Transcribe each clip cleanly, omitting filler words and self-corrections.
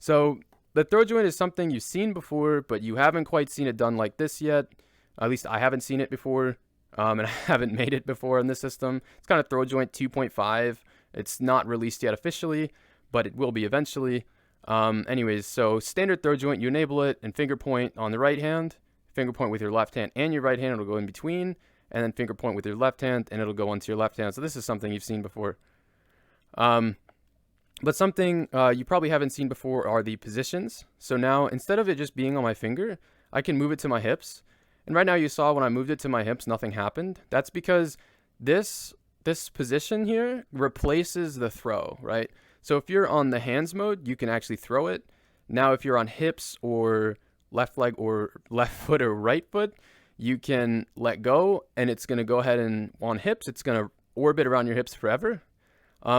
So the throw joint is something you've seen before, but you haven't quite seen it done like this yet. At least I haven't seen it before, and I haven't made it before in this system. It's kind of ThrowJoint 2.5. It's not released yet officially, but it will be eventually. Anyways, so standard ThrowJoint, you enable it and finger point on the right hand, finger point with your left hand and your right hand, it'll go in between, and then finger point with your left hand and it'll go onto your left hand. So this is something you've seen before. But something you probably haven't seen before are the positions. So now, instead of it just being on my finger, I can move it to my hips. And right now you saw when I moved it to my hips, nothing happened. That's because this position here replaces the throw, right? So if you're on the hands mode, you can actually throw it. Now if you're on hips or left leg or left foot or right foot, you can let go and it's going to go ahead and on hips, it's going to orbit around your hips forever,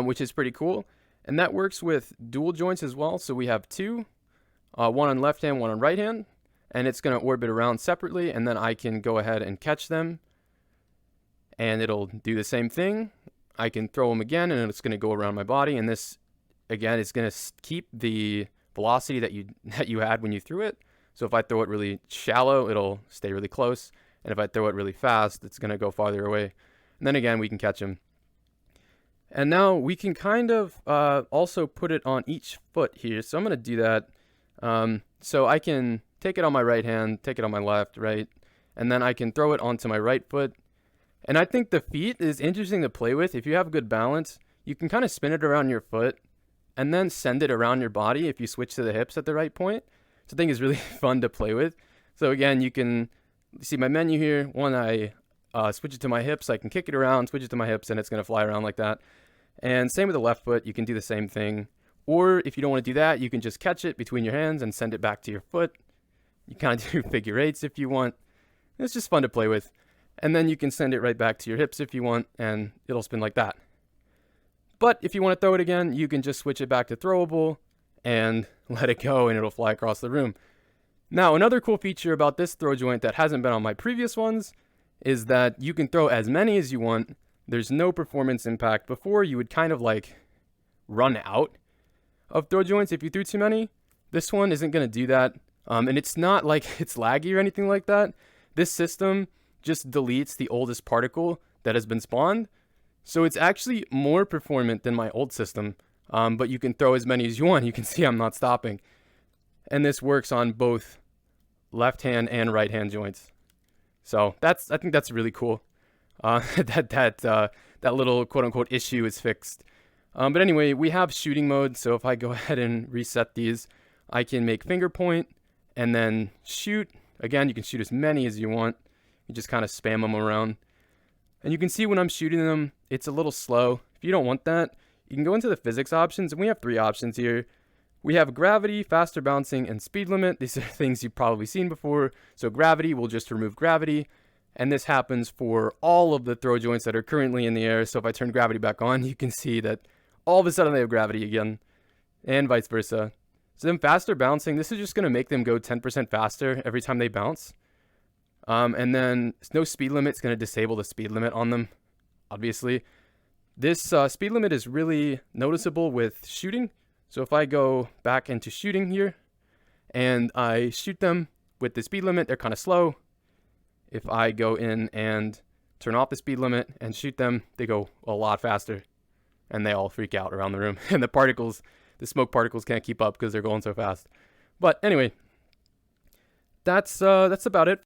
which is pretty cool. And that works with dual joints as well. So we have two, one on left hand, one on right hand, and it's going to orbit around separately. And then I can go ahead and catch them and it'll do the same thing. I can throw them again and it's going to go around my body. And this, again, is going to keep the velocity that you had when you threw it. So if I throw it really shallow, it'll stay really close. And if I throw it really fast, it's going to go farther away. And then again, we can catch them. And now we can kind of also put it on each foot here. So I'm going to do that. So I can take it on my right hand, take it on my left, right? And then I can throw it onto my right foot. And I think the feet is interesting to play with. If you have good balance, you can kind of spin it around your foot and then send it around your body if you switch to the hips at the right point. So I think it's really fun to play with. So again, you can see my menu here. When I switch it to my hips, I can kick it around, switch it to my hips, and it's going to fly around like that. And same with the left foot, you can do the same thing. Or if you don't want to do that, you can just catch it between your hands and send it back to your foot. You kind of do figure eights if you want. It's just fun to play with. And then you can send it right back to your hips if you want, and it'll spin like that. But if you want to throw it again, you can just switch it back to throwable and let it go and it'll fly across the room. Now, another cool feature about this throw joint that hasn't been on my previous ones is that you can throw as many as you want. There's no performance impact. Before, you would kind of like run out of throw joints if you threw too many. This one isn't going to do that. And it's not like it's laggy or anything like that. This system just deletes the oldest particle that has been spawned. So it's actually more performant than my old system. But you can throw as many as you want. You can see I'm not stopping. And this works on both left hand and right hand joints. So I think that's really cool. That little quote unquote issue is fixed. But anyway, we have shooting mode. So if I go ahead and reset these, I can make finger point and then shoot. Again, you can shoot as many as you want. You just kind of spam them around. And you can see when I'm shooting them, it's a little slow. If you don't want that, you can go into the physics options, and we have 3 options here. We have gravity, faster bouncing, and speed limit. These are things you've probably seen before. So gravity, will just remove gravity. And this happens for all of the throw joints that are currently in the air. So if I turn gravity back on, you can see that all of a sudden they have gravity again, and vice versa. So then faster bouncing, this is just going to make them go 10% faster every time they bounce. And then no speed limit, it's going to disable the speed limit on them, obviously. This speed limit is really noticeable with shooting. So if I go back into shooting here, and I shoot them with the speed limit, they're kind of slow. If I go in and turn off the speed limit and shoot them, they go a lot faster. And they all freak out around the room. And the smoke particles can't keep up because they're going so fast. But anyway, that's about it